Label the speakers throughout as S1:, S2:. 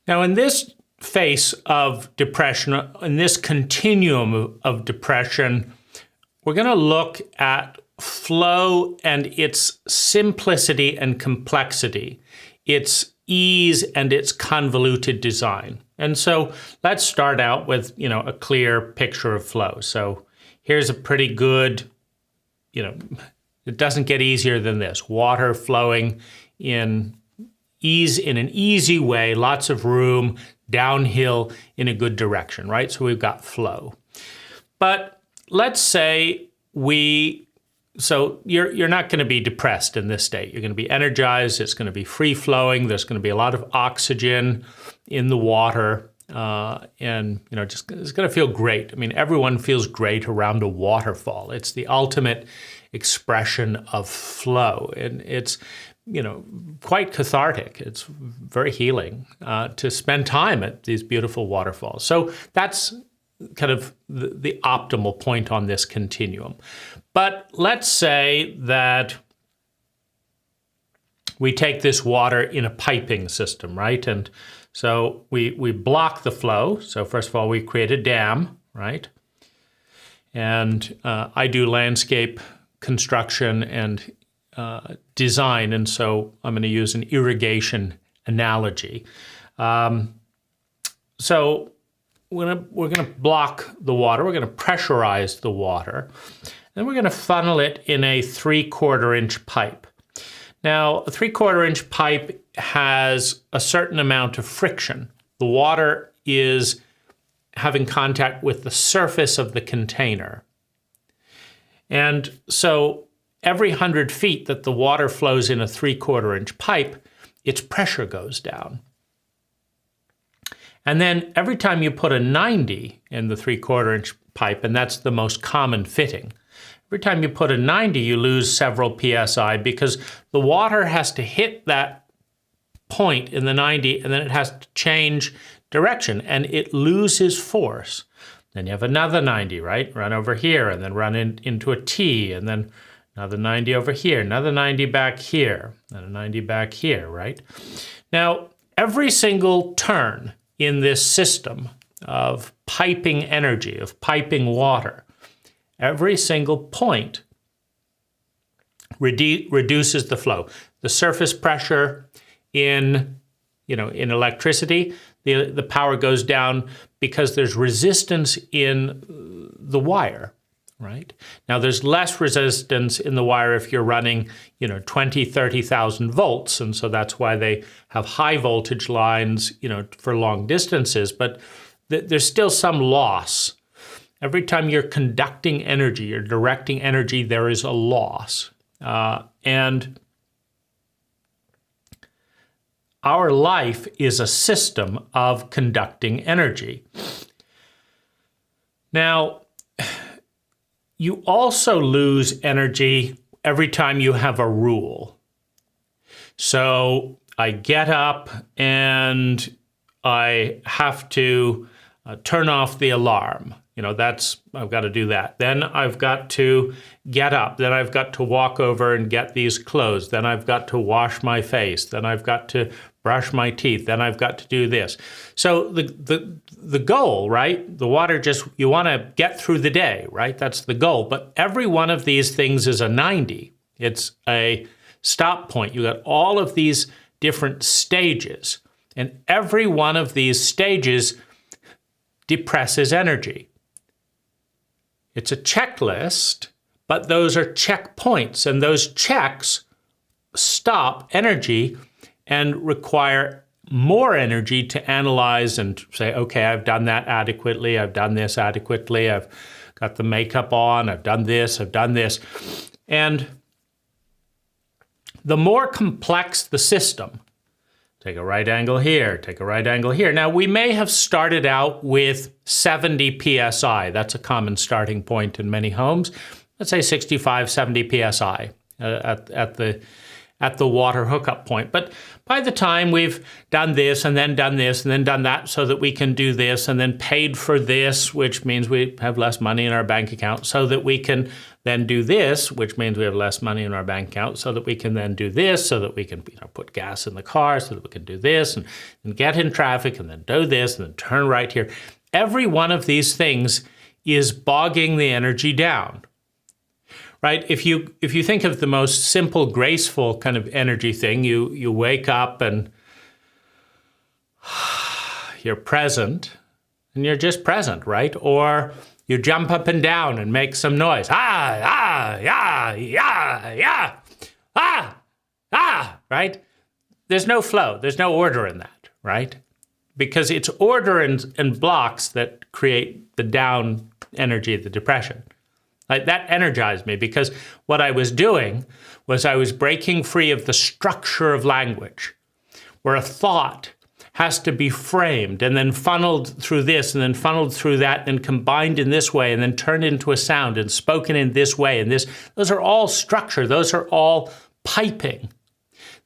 S1: Now, in this phase of depression, in this continuum of depression, we're going to look at flow and its simplicity and complexity, its ease and its convoluted design. And so let's start out with, a clear picture of flow. So here's a pretty good, it doesn't get easier than this. Water flowing in an easy way, lots of room, downhill in a good direction, right? So we've got flow. But let's say you're not going to be depressed in this state. You're going to be energized. It's going to be free flowing. There's going to be a lot of oxygen in the water. And it's going to feel great. I mean, everyone feels great around a waterfall. It's the ultimate expression of flow. And it's, quite cathartic. It's very healing to spend time at these beautiful waterfalls. So that's kind of the optimal point on this continuum. But let's say that we take this water in a piping system, right? And so we block the flow. So first of all, we create a dam, right? And I do landscape construction and design, and so I'm going to use an irrigation analogy. So we're going to block the water. We're going to pressurize the water. Then we're going to funnel it in a 3/4 inch pipe. Now, a 3/4 inch pipe has a certain amount of friction. The water is having contact with the surface of the container. And so every 100 feet that the water flows in a 3/4 inch pipe, its pressure goes down. And then every time you put a 90 in the 3/4 inch pipe, and that's the most common fitting, every time you put a 90, you lose several PSI because the water has to hit that point in the 90 and then it has to change direction and it loses force. Then you have another 90, right? Run over here and then run into a T and then another 90 over here, another 90 back here, and a 90 back here, right? Now, every single turn in this system of piping energy, of piping water, every single point reduces the flow. The surface pressure in electricity, the power goes down because there's resistance in the wire, right? Now, there's less resistance in the wire if you're running, 20, 30,000 volts. And so that's why they have high voltage lines, for long distances. But there's still some loss. Every time you're conducting energy, you're directing energy, there is a loss. And our life is a system of conducting energy. Now, you also lose energy every time you have a rule. So I get up and I have to turn off the alarm. I've got to do that. Then I've got to get up. Then I've got to walk over and get these clothes. Then I've got to wash my face. Then I've got to brush my teeth. Then I've got to do this. So the goal, right? The water you want to get through the day, right? That's the goal. But every one of these things is a 90. It's a stop point. You got all of these different stages. And every one of these stages depresses energy. It's a checklist, but those are checkpoints, and those checks stop energy and require more energy to analyze and say, okay, I've done that adequately, I've done this adequately, I've got the makeup on, I've done this, I've done this. And the more complex the system, take a right angle here, take a right angle here. Now, we may have started out with 70 PSI. That's a common starting point in many homes. Let's say 65, 70 PSI at at the water hookup point. But by the time we've done this and then done this and then done that so that we can do this and then paid for this, which means we have less money in our bank account, so that we can then do this, which means we have less money in our bank account, so that we can then do this, so that we can put gas in the car, so that we can do this and get in traffic and then do this and then turn right here. Every one of these things is bogging the energy down. Right? If you think of the most simple, graceful kind of energy thing, you wake up and you're present, and you're just present, right? Or you jump up and down and make some noise. Right? There's no flow. There's no order in that, right? Because it's order and blocks that create the down energy of the depression. Like, that energized me, because what I was doing was I was breaking free of the structure of language, where a thought has to be framed and then funneled through this and then funneled through that and combined in this way and then turned into a sound and spoken in this way and this. Those are all structure. Those are all piping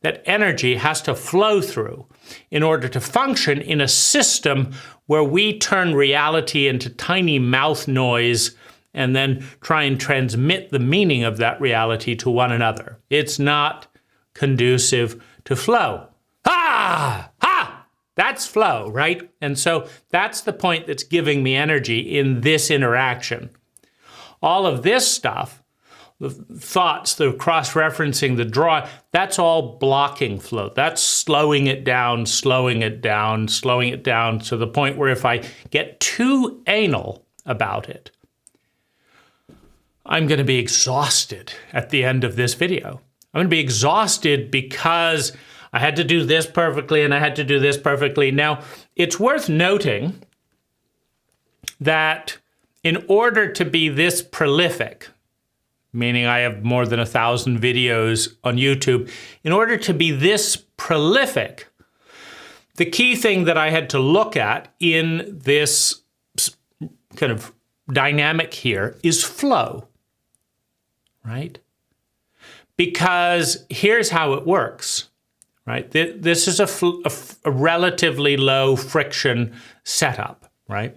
S1: that energy has to flow through in order to function in a system where we turn reality into tiny mouth noise and then try and transmit the meaning of that reality to one another. It's not conducive to flow. That's flow, right? And so that's the point that's giving me energy in this interaction. All of this stuff, the thoughts, the cross-referencing, the draw, that's all blocking flow. That's slowing it down, slowing it down, slowing it down to the point where if I get too anal about it, I'm going to be exhausted at the end of this video. I'm going to be exhausted because I had to do this perfectly and I had to do this perfectly. Now, it's worth noting that in order to be this prolific, meaning I have more than 1,000 videos on YouTube, in order to be this prolific, the key thing that I had to look at in this kind of dynamic here is flow. Right? Because here's how it works, right? This is a relatively low friction setup, right?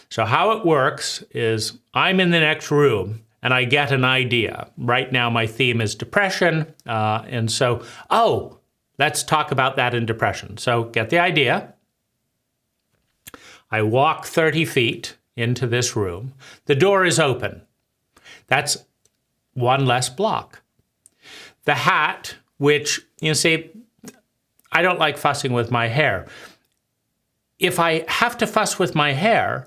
S1: So how it works is I'm in the next room and I get an idea. Right now my theme is depression, and so, let's talk about that in depression. So get the idea. I walk 30 feet into this room. The door is open. That's one less block. The hat, which, see, I don't like fussing with my hair. If I have to fuss with my hair,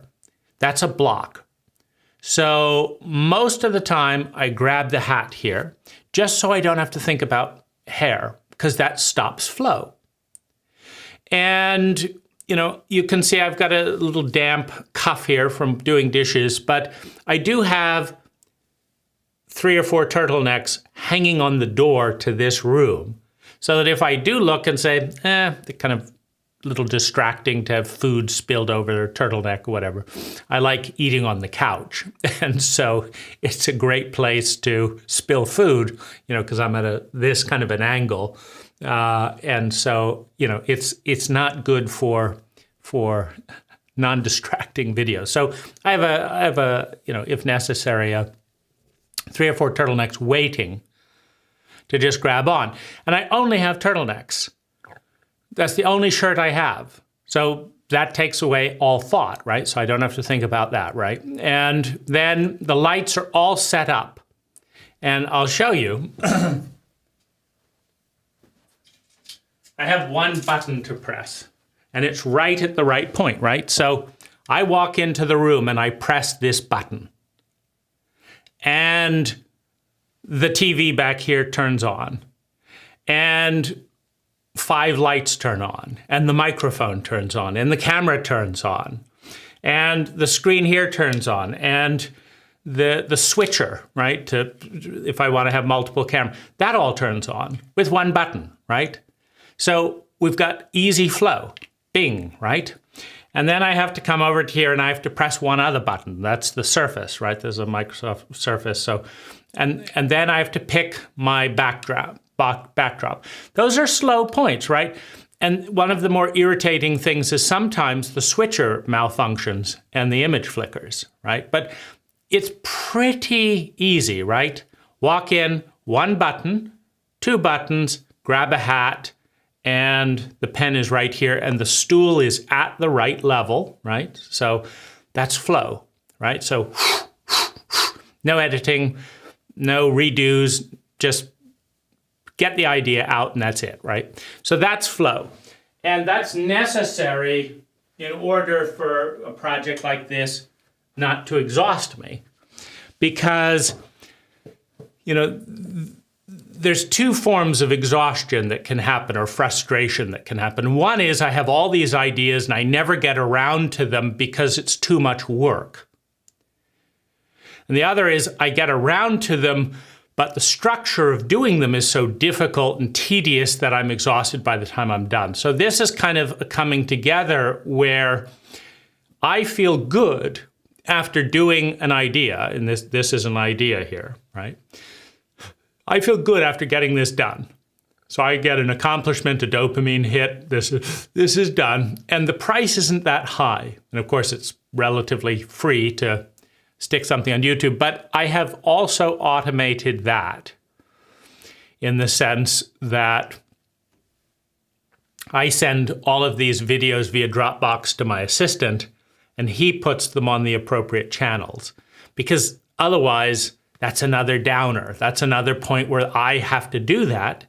S1: that's a block. So most of the time I grab the hat here, just so I don't have to think about hair, because that stops flow. And, you can see I've got a little damp cuff here from doing dishes, but I do have 3 or 4 turtlenecks hanging on the door to this room, so that if I do look and say, they're kind of a little distracting to have food spilled over their turtleneck or whatever, I like eating on the couch. And so it's a great place to spill food, because I'm at this kind of an angle. And so, it's not good for non-distracting videos. So I have a if necessary, 3 or 4 turtlenecks waiting to just grab on. And I only have turtlenecks. That's the only shirt I have. So that takes away all thought, right? So I don't have to think about that, right? And then the lights are all set up. And I'll show you. I have one button to press, and it's right at the right point, right? So I walk into the room and I press this button. And the TV back here turns on, and 5 lights turn on, and the microphone turns on, and the camera turns on, and the screen here turns on, and the switcher, right, if I want to have multiple cameras, that all turns on with one button, right? So we've got easy flow, bing, right? And then I have to come over to here and I have to press one other button. That's the Surface, right? There's a Microsoft Surface. So, and then I have to pick my backdrop, backdrop. Those are slow points, right? And one of the more irritating things is sometimes the switcher malfunctions and the image flickers, right? But it's pretty easy, right? Walk in, one button, two buttons, grab a hat, and the pen is right here, and the stool is at the right level, right? So that's flow, right? So no editing, no redos, just get the idea out and that's it, right? So that's flow. And that's necessary in order for a project like this not to exhaust me. Because, you know, there's two forms of exhaustion that can happen, or frustration that can happen. One is I have all these ideas and I never get around to them because it's too much work. And the other is I get around to them, but the structure of doing them is so difficult and tedious that I'm exhausted by the time I'm done. So this is kind of a coming together where I feel good after doing an idea, and this is an idea here, right? I feel good after getting this done. So I get an accomplishment, a dopamine hit, this is done, and the price isn't that high. And of course it's relatively free to stick something on YouTube, but I have also automated that in the sense that I send all of these videos via Dropbox to my assistant, and he puts them on the appropriate channels. Because otherwise, that's another downer. That's another point where I have to do that.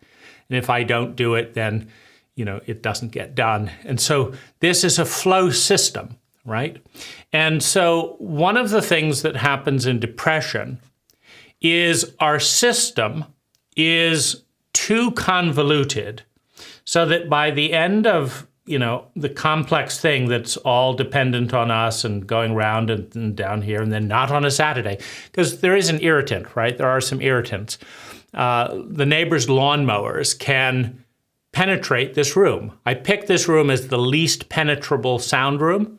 S1: And if I don't do it, then, you know, it doesn't get done. And so this is a flow system, right? And so one of the things that happens in depression is our system is too convoluted so that by the end of, you know, the complex thing that's all dependent on us and going round and down here and then not on a Saturday, because there is an irritant, right? There are some irritants. The neighbors' lawnmowers can penetrate this room. I picked this room as the least penetrable sound room,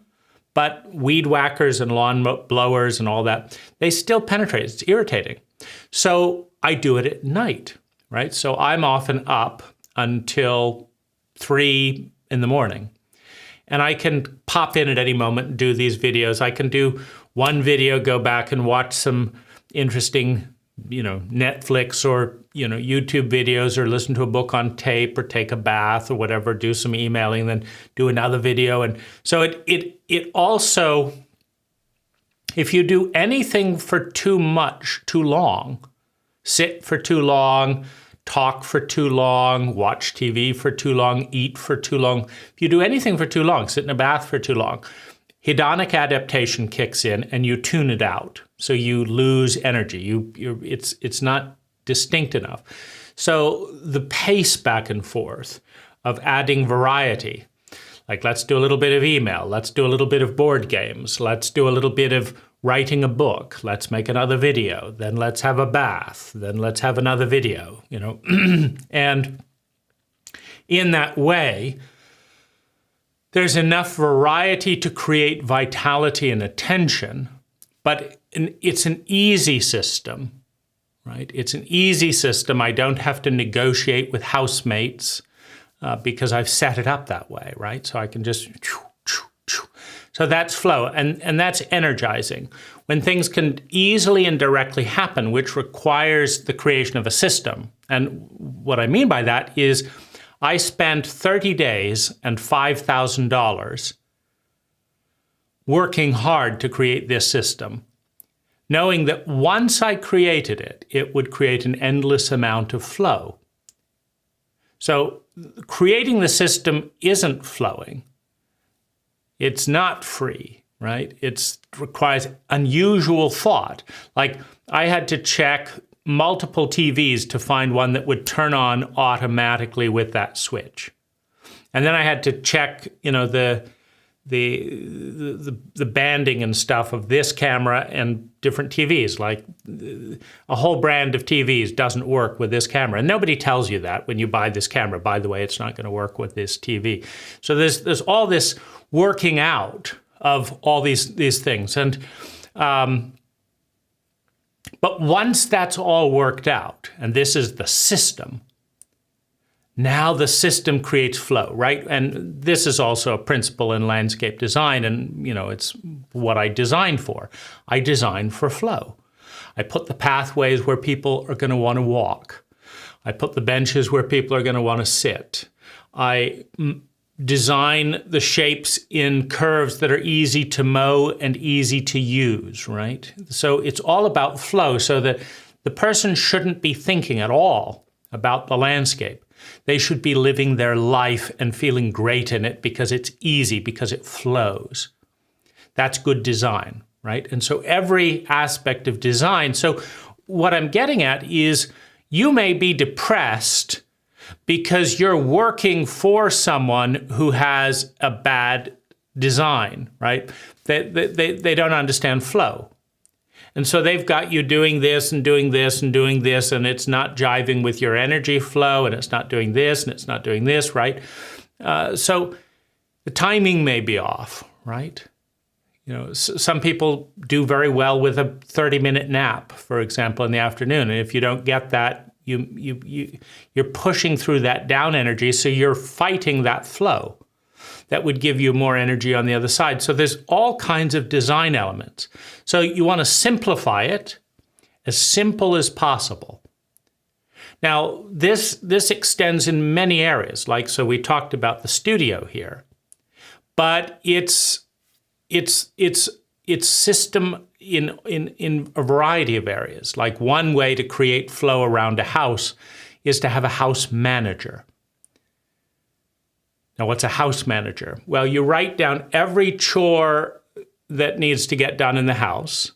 S1: but weed whackers and lawn blowers and all that, they still penetrate. It's irritating. So I do it at night, right? So I'm often up until 3 in the morning. And I can pop in at any moment and do these videos. I can do one video, go back and watch some interesting, you know, Netflix or, you know, YouTube videos, or listen to a book on tape, or take a bath or whatever, do some emailing, then do another video. And so it also, if you do anything for too long, sit for too long, talk for too long, watch TV for too long, eat for too long. If you do anything for too long, sit in a bath for too long, hedonic adaptation kicks in and you tune it out. So you lose energy. It's not distinct enough. So the pace back and forth of adding variety, like let's do a little bit of email, let's do a little bit of board games, let's do a little bit of writing a book, let's make another video, then let's have a bath, then let's have another video, you know. And in that way, there's enough variety to create vitality and attention, but it's an easy system, right? It's an easy system. I don't have to negotiate with housemates because I've set it up that way, right? So I can just... So that's flow, and that's energizing. When things can easily and directly happen, which requires the creation of a system. And what I mean by that is I spent 30 days and $5,000 working hard to create this system, knowing that once I created it, it would create an endless amount of flow. So creating the system isn't flowing. It's not free, right? It requires unusual thought. Like I had to check multiple TVs to find one that would turn on automatically with that switch. And then I had to check, you know, the banding and stuff of this camera and different TVs. Like a whole brand of TVs doesn't work with this camera. And nobody tells you that when you buy this camera. By the way, it's not going to work with this TV. So there's all this working out of all these things. And but once that's all worked out, and this is the system, Now the system creates flow, right? And this is also a principle in landscape design, and it's what I design for. I design for flow. I put the pathways where people are going to want to walk. I put the benches where people are going to want to sit. I design the shapes in curves that are easy to mow and easy to use, right? So it's all about flow, so that the person shouldn't be thinking at all about the landscape. They should be living their life and feeling great in it because it's easy, because it flows. That's good design, right? And so every aspect of design. So what I'm getting at is you may be depressed because you're working for someone who has a bad design, right? They don't understand flow. And so they've got you doing this and doing this and doing this, and it's not jiving with your energy flow, and it's not doing this, and it's not doing this, right? So the timing may be off, right? Some people do very well with a 30-minute nap, for example, in the afternoon. And if you don't get that, you're pushing through that down energy, so you're fighting that flow that would give you more energy on the other side. So there's all kinds of design elements. So you want to simplify it as simple as possible. Now, this extends in many areas. So we talked about the studio here, but it's system in a variety of areas. Like one way to create flow around a house is to have a house manager. Now, what's a house manager? Well, you write down every chore that needs to get done in the house.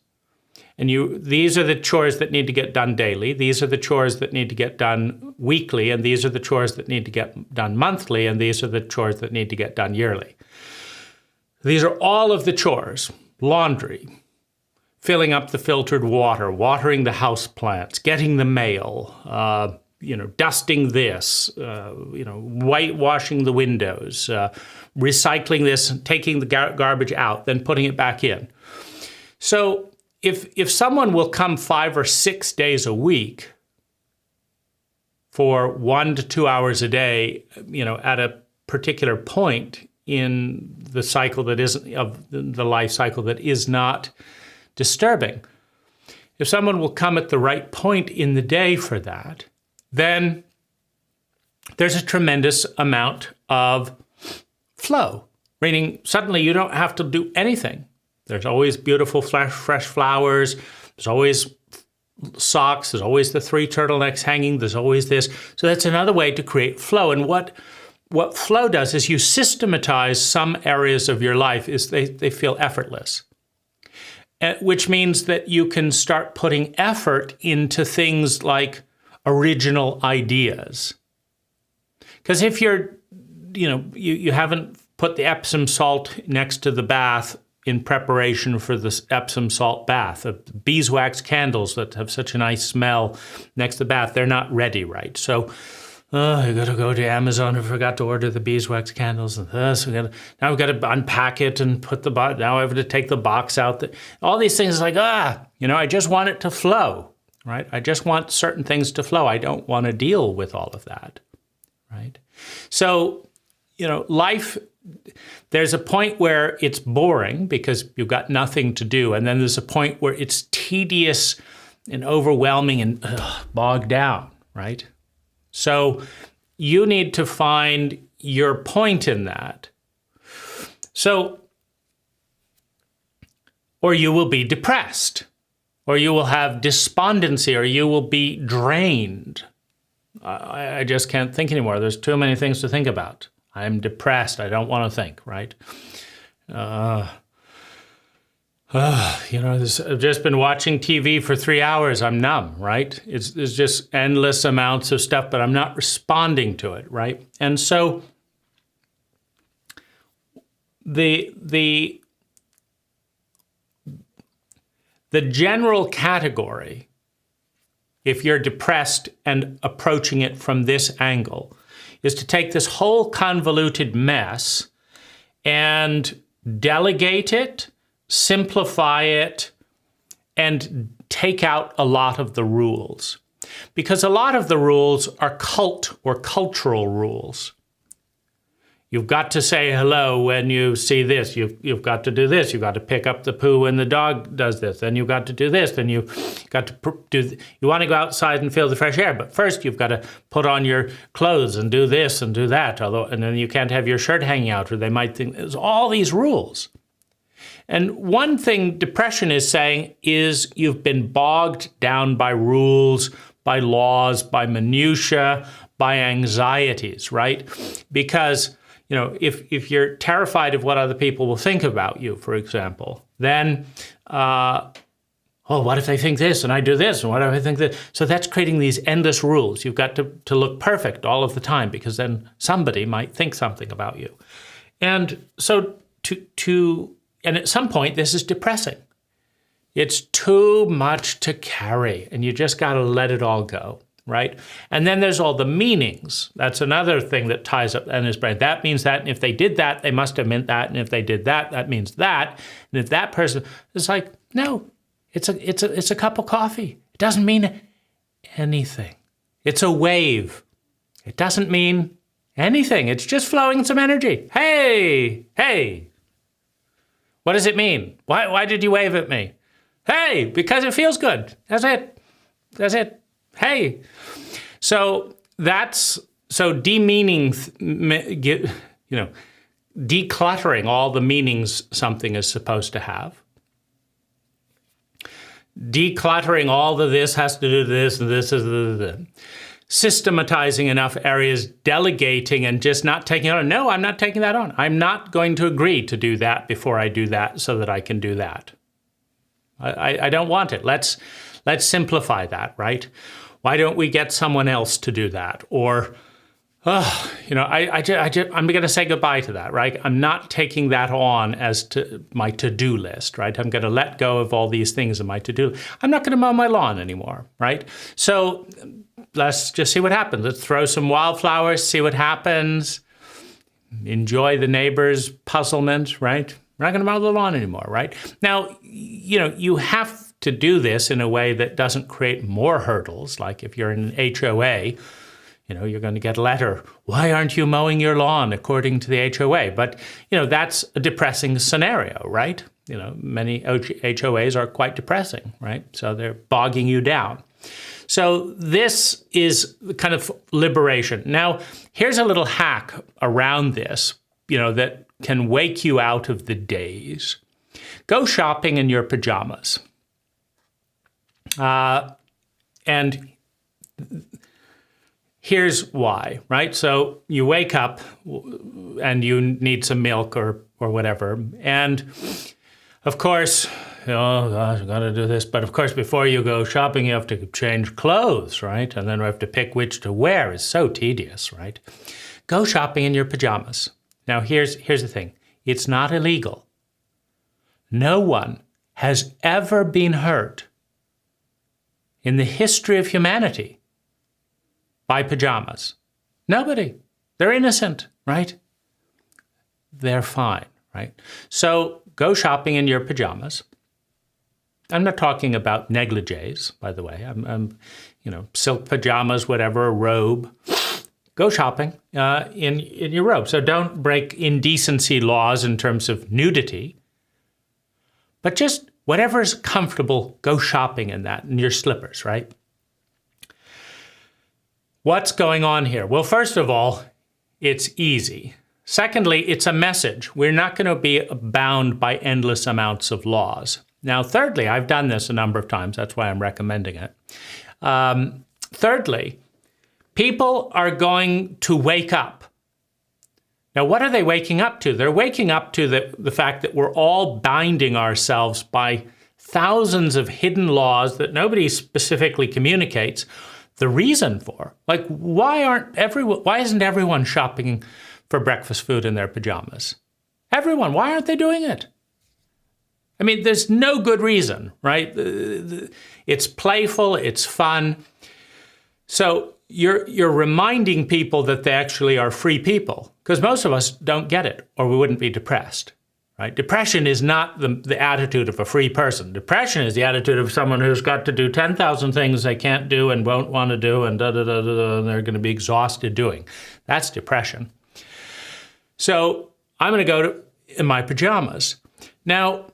S1: And these are the chores that need to get done daily. These are the chores that need to get done weekly. And these are the chores that need to get done monthly. And these are the chores that need to get done yearly. These are all of the chores. Laundry, filling up the filtered water, watering the house plants, getting the mail, dusting this, whitewashing the windows, recycling this, taking the garbage out, then putting it back in. So if someone will come 5 or 6 days a week for 1 to 2 hours a day, at a particular point in the cycle that isn't of the life cycle that is not disturbing, if someone will come at the right point in the day for that, then there's a tremendous amount of flow, meaning suddenly you don't have to do anything. There's always beautiful fresh flowers. There's always socks. There's always the 3 turtlenecks hanging. There's always this. So that's another way to create flow. And what flow does is you systematize some areas of your life is they feel effortless, which means that you can start putting effort into things like original ideas. Because if you haven't put the Epsom salt next to the bath in preparation for the Epsom salt bath, beeswax candles that have such a nice smell next to the bath, they're not ready, right? So I gotta go to Amazon. I forgot to order the beeswax candles and this. Now we've got to unpack it and put the box. Now I have to take the box out. All these things like I just want it to flow, right? I just want certain things to flow. I don't want to deal with all of that, right? So life. There's a point where it's boring because you've got nothing to do, and then there's a point where it's tedious and overwhelming and bogged down, right? So you need to find your point in that. So, or you will be depressed, or you will have despondency, or you will be drained. I just can't think anymore. There's too many things to think about. I'm depressed. I don't want to think, right? I've just been watching TV for 3 hours. I'm numb, right? There's just endless amounts of stuff, but I'm not responding to it, right? And so the general category, if you're depressed and approaching it from this angle, is to take this whole convoluted mess and delegate it, simplify it, and take out a lot of the rules. Because a lot of the rules are cult or cultural rules. You've got to say hello when you see this. You've got to do this. You've got to pick up the poo when the dog does this. Then you've got to do this. Then you've got to you want to go outside and feel the fresh air, but first you've got to put on your clothes and do this and do that. And then you can't have your shirt hanging out, or they might think there's all these rules. And one thing depression is saying is you've been bogged down by rules, by laws, by minutia, by anxieties, right? Because if you're terrified of what other people will think about you, for example, then, what if they think this and I do this, and what if I think that? So that's creating these endless rules. You've got to look perfect all of the time, because then somebody might think something about you. And so and at some point, this is depressing. It's too much to carry, and you just got to let it all go. Right? And then there's all the meanings. That's another thing that ties up in his brain. That means that, and if they did that, they must have meant that, and if they did that, that means that. And if that person, it's like, no, it's a cup of coffee. It doesn't mean anything. It's a wave. It doesn't mean anything. It's just flowing some energy. Hey. What does it mean? Why did you wave at me? Hey, because it feels good. That's it. Hey, so demeaning, decluttering all the meanings something is supposed to have. Decluttering all the this has to do this and this is the. Systematizing enough areas, delegating, and just not taking it on. No, I'm not taking that on. I'm not going to agree to do that before I do that so that I can do that. I don't want it. Let's simplify that, right? Why don't we get someone else to do that? Or, I'm going to say goodbye to that, right? I'm not taking that on as to my to-do list, right? I'm going to let go of all these things in my to-do. I'm not going to mow my lawn anymore, right? So let's just see what happens. Let's throw some wildflowers, see what happens. Enjoy the neighbor's puzzlement, right? We're not going to mow the lawn anymore, right? Now, you have to do this in a way that doesn't create more hurdles. Like if you're in an HOA, you're going to get a letter. Why aren't you mowing your lawn according to the HOA? But, that's a depressing scenario, right? Many HOAs are quite depressing, right? So they're bogging you down. So this is kind of liberation. Now, here's a little hack around this, that can wake you out of the daze. Go shopping in your pajamas. And here's why, right? So you wake up and you need some milk or whatever. And of course, oh gosh, I've got to do this. But of course, before you go shopping, you have to change clothes, right? And then we have to pick which to wear. It's so tedious, right? Go shopping in your pajamas. Now, here's the thing. It's not illegal. No one has ever been hurt in the history of humanity by pajamas. Nobody. They're innocent, right? They're fine, right? So go shopping in your pajamas. I'm not talking about negligees, by the way. I'm silk pajamas, whatever, a robe. Go shopping in your robe. So don't break indecency laws in terms of nudity, but just whatever is comfortable, go shopping in that, in your slippers, right? What's going on here? Well, first of all, it's easy. Secondly, it's a message. We're not going to be bound by endless amounts of laws. Now, thirdly, I've done this a number of times. That's why I'm recommending it. Thirdly, people are going to wake up. Now, what are they waking up to? They're waking up to the fact that we're all binding ourselves by thousands of hidden laws that nobody specifically communicates the reason for. Like, why isn't everyone shopping for breakfast food in their pajamas? Everyone, why aren't they doing it? I mean, there's no good reason, right? It's playful, it's fun. So you're reminding people that they actually are free people, because most of us don't get it, or we wouldn't be depressed, right? Depression is not the attitude of a free person. Depression is the attitude of someone who's got to do 10,000 things they can't do and won't want to do, and and they're going to be exhausted doing. That's depression. So I'm going to go in my pajamas. Now,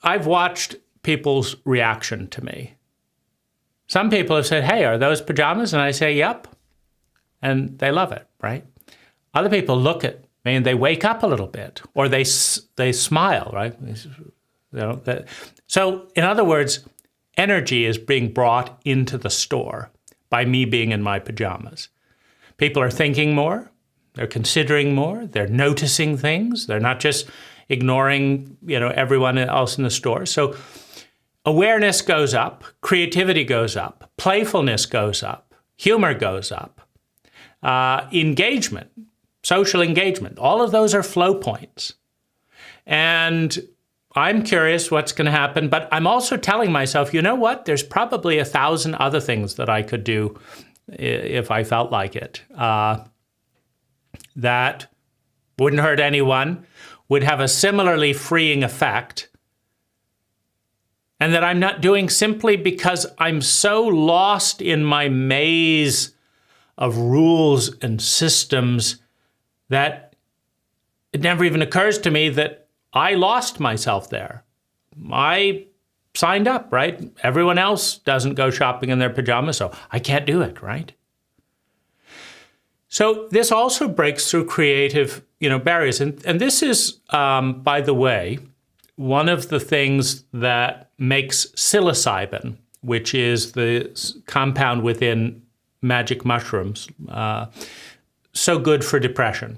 S1: I've watched people's reaction to me. Some people have said, hey, are those pajamas? And I say, yep. And they love it, right? Other people look at me and they wake up a little bit, or they smile, right? So in other words, energy is being brought into the store by me being in my pajamas. People are thinking more, they're considering more, they're noticing things, they're not just ignoring, everyone else in the store. So awareness goes up, creativity goes up, playfulness goes up, humor goes up, engagement, social engagement, all of those are flow points. And I'm curious what's going to happen, but I'm also telling myself, you know what? There's probably 1,000 other things that I could do if I felt like it, that wouldn't hurt anyone, would have a similarly freeing effect, and that I'm not doing simply because I'm so lost in my maze of rules and systems that it never even occurs to me that I lost myself there. I signed up, right? Everyone else doesn't go shopping in their pajamas, so I can't do it, right? So this also breaks through creative, barriers. And this is, by the way, one of the things that makes psilocybin, which is the compound within magic mushrooms, so good for depression.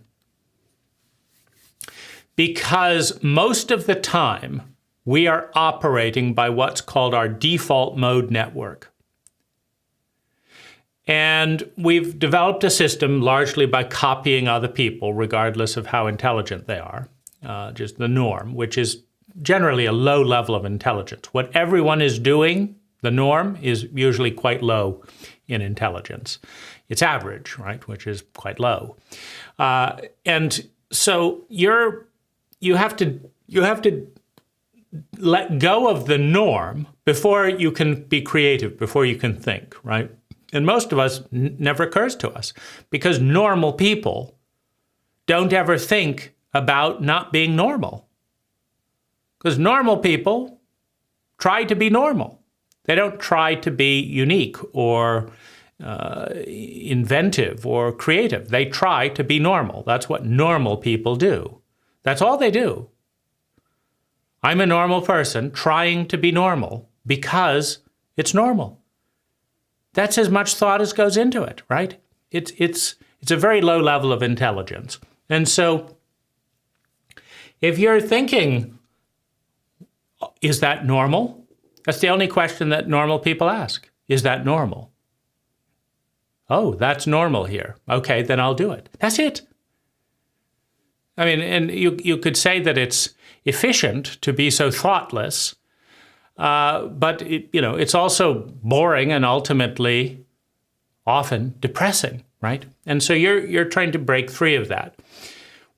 S1: Because most of the time, we are operating by what's called our default mode network. And we've developed a system largely by copying other people, regardless of how intelligent they are, just the norm, which is generally a low level of intelligence. What everyone is doing, the norm, is usually quite low in intelligence. It's average, right, which is quite low. And so you have to let go of the norm before you can be creative, before you can think, right? And most of us never occurs to us because normal people don't ever think about not being normal. Because normal people try to be normal. They don't try to be unique or inventive or creative. They try to be normal. That's what normal people do. That's all they do. I'm a normal person trying to be normal because it's normal. That's as much thought as goes into it, right? It's a very low level of intelligence. And so if you're thinking, is that normal? That's the only question that normal people ask. Is that normal? Oh, that's normal here. Okay, then I'll do it. That's it. I mean, and you could say that it's efficient to be so thoughtless, but it's also boring and ultimately often depressing, right? And so you're trying to break free of that.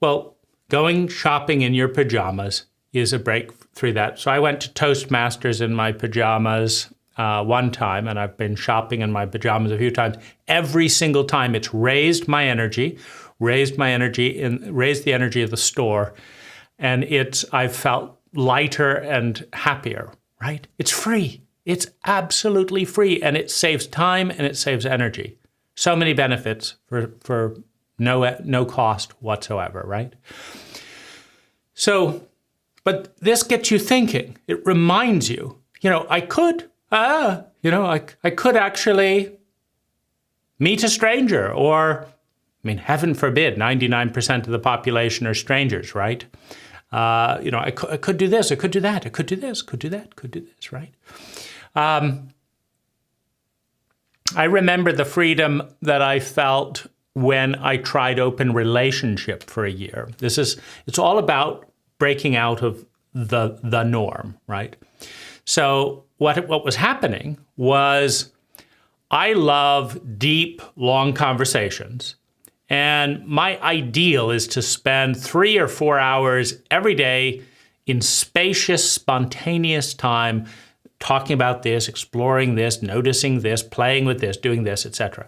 S1: Well, going shopping in your pajamas is a break through that. So I went to Toastmasters in my pajamas one time, and I've been shopping in my pajamas a few times. Every single time it's raised the energy of the store, and I've felt lighter and happier, right? It's free. It's absolutely free, and it saves time and it saves energy. So many benefits for no cost whatsoever, right? So, but this gets you thinking. It reminds you, I could actually meet a stranger, or, heaven forbid, 99% of the population are strangers, right? I could do this, I could do that, I could do this, could do that, could do this, right? I remember the freedom that I felt when I tried open relationship for a year. It's all about breaking out of the norm, right? So what was happening was I love deep, long conversations. And my ideal is to spend 3 or 4 hours every day in spacious, spontaneous time, talking about this, exploring this, noticing this, playing with this, doing this, etc.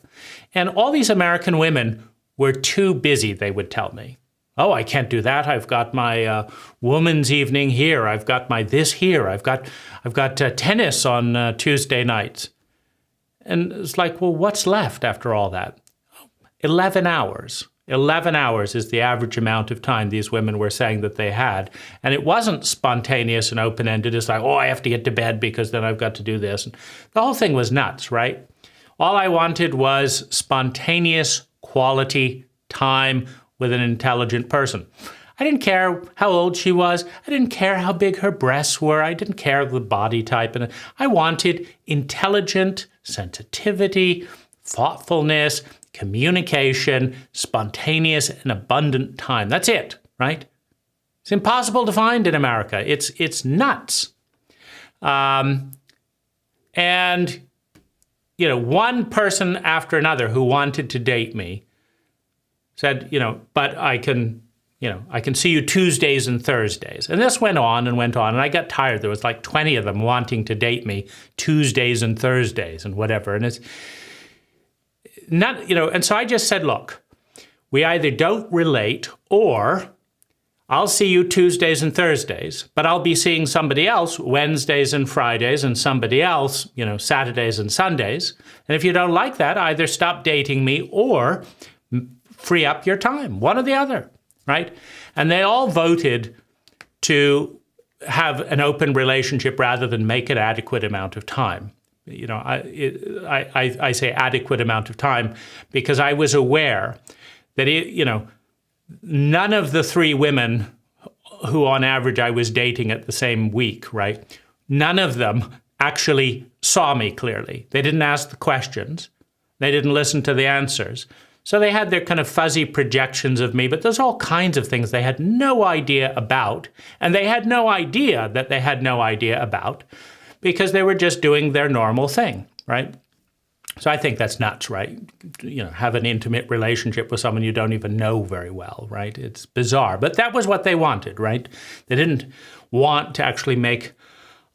S1: And all these American women were too busy, they would tell me. Oh, I can't do that. I've got my woman's evening here. I've got my this here. I've got tennis on Tuesday nights. And it's like, well, what's left after all that? 11 hours. 11 hours is the average amount of time these women were saying that they had. And it wasn't spontaneous and open-ended. It's like, oh, I have to get to bed because then I've got to do this. And the whole thing was nuts, right? All I wanted was spontaneous quality time with an intelligent person. I didn't care how old she was. I didn't care how big her breasts were. I didn't care the body type. And I wanted intelligent sensitivity, thoughtfulness, communication, spontaneous and abundant time. That's it, right? It's impossible to find in America. It's nuts. And, you know, one person after another who wanted to date me said, you know, but I can see you Tuesdays and Thursdays. And this went on, and I got tired. There was like 20 of them wanting to date me Tuesdays and Thursdays and whatever. And it's not, you know, and so I just said, look, we either don't relate, or I'll see you Tuesdays and Thursdays, but I'll be seeing somebody else Wednesdays and Fridays, and somebody else, you know, Saturdays and Sundays. And if you don't like that, either stop dating me or free up your time, one or the other, right? And they all voted to have an open relationship rather than make an adequate amount of time. You know, I say adequate amount of time because I was aware that, you know, none of the three women who on average I was dating at the same week, right? None of them actually saw me clearly. They didn't ask the questions. They didn't listen to the answers. So they had their kind of fuzzy projections of me, but there's all kinds of things they had no idea about, and they had no idea that they had no idea about because they were just doing their normal thing, right? So I think that's nuts, right? You know, have an intimate relationship with someone you don't even know very well, right? It's bizarre, but that was what they wanted, right? They didn't want to actually make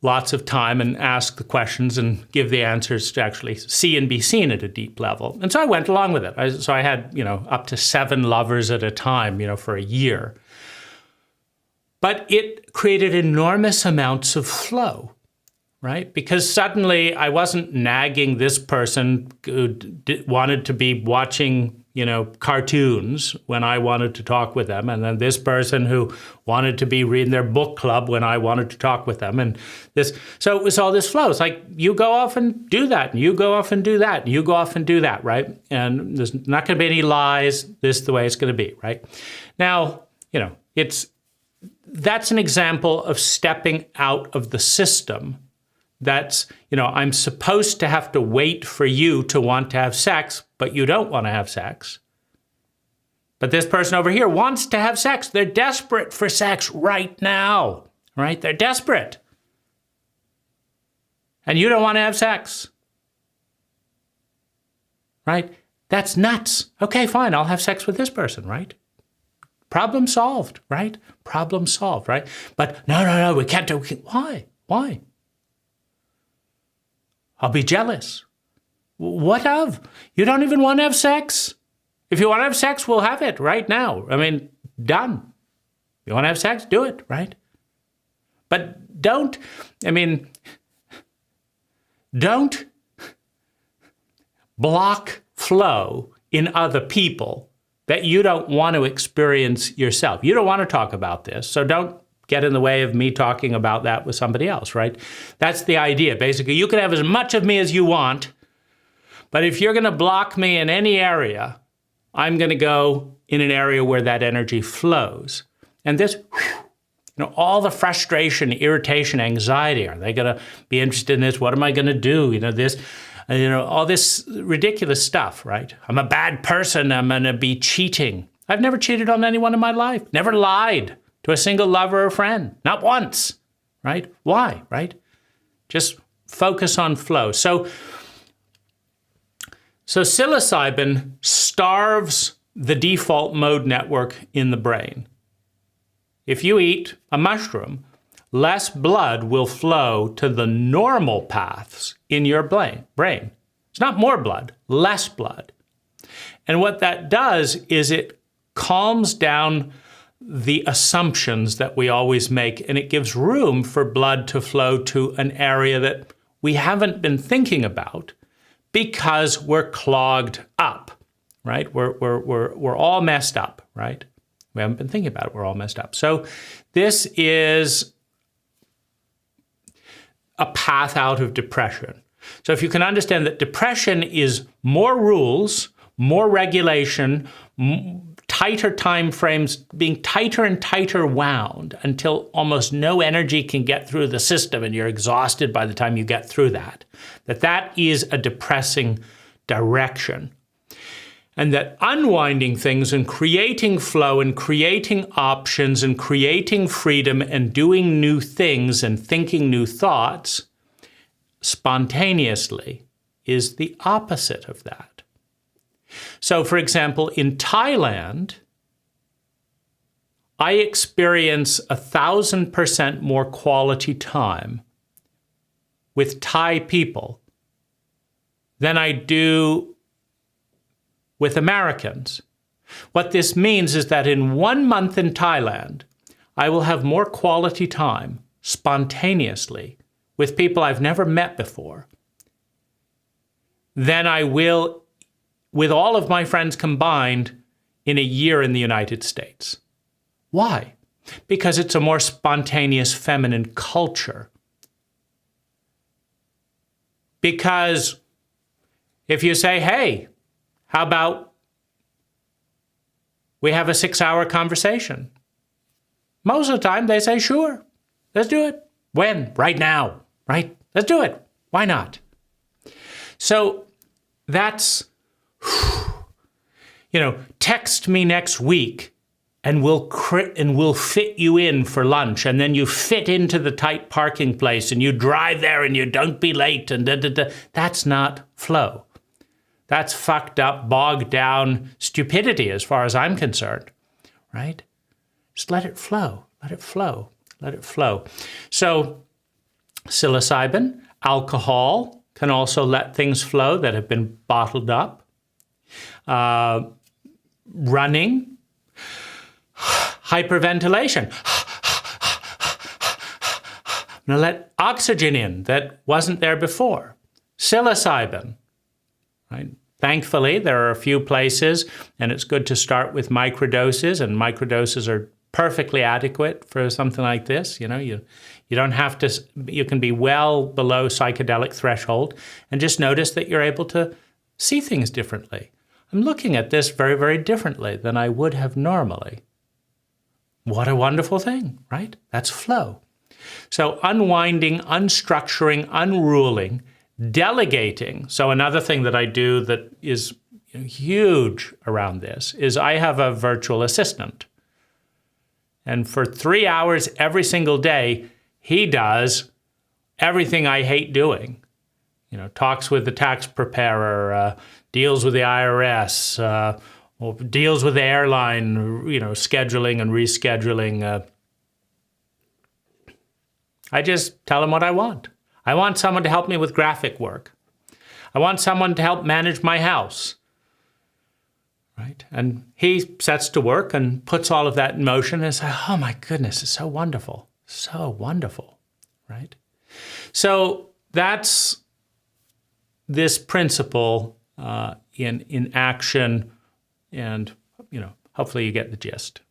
S1: lots of time and ask the questions and give the answers to actually see and be seen at a deep level. And so I went along with it. So I had, you know, up to 7 lovers at a time, you know, for a year. But it created enormous amounts of flow, right? Because suddenly I wasn't nagging this person who wanted to be watching, you know, cartoons when I wanted to talk with them, and then this person who wanted to be reading their book club when I wanted to talk with them, and this. So it was all this flow. It's like, you go off and do that, and you go off and do that, and you go off and do that, right? And there's not going to be any lies. This is the way it's going to be, right? Now, you know, that's an example of stepping out of the system. That's, you know, I'm supposed to have to wait for you to want to have sex, but you don't want to have sex. But this person over here wants to have sex. They're desperate for sex right now, right? They're desperate. And you don't want to have sex, right? That's nuts. Okay, fine, I'll have sex with this person, right? Problem solved, right? Problem solved, right? But no, we can't do it. Why? I'll be jealous. What of? You don't even want to have sex? If you want to have sex, we'll have it right now. I mean, done. You want to have sex? Do it, right? But don't block flow in other people that you don't want to experience yourself. You don't want to talk about this, so don't get in the way of me talking about that with somebody else, right? That's the idea. Basically, you can have as much of me as you want, but if you're going to block me in any area, I'm going to go in an area where that energy flows. And this, you know, all the frustration, irritation, anxiety, are they going to be interested in this? What am I going to do? You know, this, you know, all this ridiculous stuff, right? I'm a bad person. I'm going to be cheating. I've never cheated on anyone in my life. Never lied to a single lover or friend. Not once, right? Why, right? Just focus on flow. So psilocybin starves the default mode network in the brain. If you eat a mushroom, less blood will flow to the normal paths in your brain. It's not more blood, less blood. And what that does is it calms down the assumptions that we always make, and it gives room for blood to flow to an area that we haven't been thinking about because we're clogged up, right? We're all messed up, right? We haven't been thinking about it. We're all messed up. So this is a path out of depression. So if you can understand that depression is more rules, more regulation, tighter time frames, being tighter and tighter wound until almost no energy can get through the system and you're exhausted by the time you get through that, that is a depressing direction. And that unwinding things and creating flow and creating options and creating freedom and doing new things and thinking new thoughts spontaneously is the opposite of that. So, for example, in Thailand, I experience 1,000% more quality time with Thai people than I do with Americans. What this means is that in 1 month in Thailand, I will have more quality time spontaneously with people I've never met before than I will with all of my friends combined in a year in the United States. Why? Because it's a more spontaneous feminine culture. Because if you say, hey, how about we have a 6-hour conversation? Most of the time they say, sure, let's do it. When? Right now, right? Let's do it. Why not? So that's, text me next week and we'll fit you in for lunch. And then you fit into the tight parking place and you drive there and you don't be late and da. That's not flow. That's fucked up, bogged down stupidity as far as I'm concerned, right? Just let it flow, let it flow, let it flow. So psilocybin, alcohol can also let things flow that have been bottled up. Running, hyperventilation. I'm going to let oxygen in that wasn't there before. Psilocybin. Right? Thankfully, there are a few places, and it's good to start with microdoses, and microdoses are perfectly adequate for something like this. You don't have to, you can be well below psychedelic threshold and just notice that you're able to see things differently. I'm looking at this very, very differently than I would have normally. What a wonderful thing, right? That's flow. So unwinding, unstructuring, unruling, delegating. So another thing that I do that is huge around this is I have a virtual assistant. And for 3 hours every single day, he does everything I hate doing. Talks with the tax preparer, deals with the IRS, or deals with the airline, scheduling and rescheduling. I just tell him what I want. I want someone to help me with graphic work. I want someone to help manage my house, right? And he sets to work and puts all of that in motion and says, oh my goodness, it's so wonderful, right? So that's this principle in action, and hopefully you get the gist.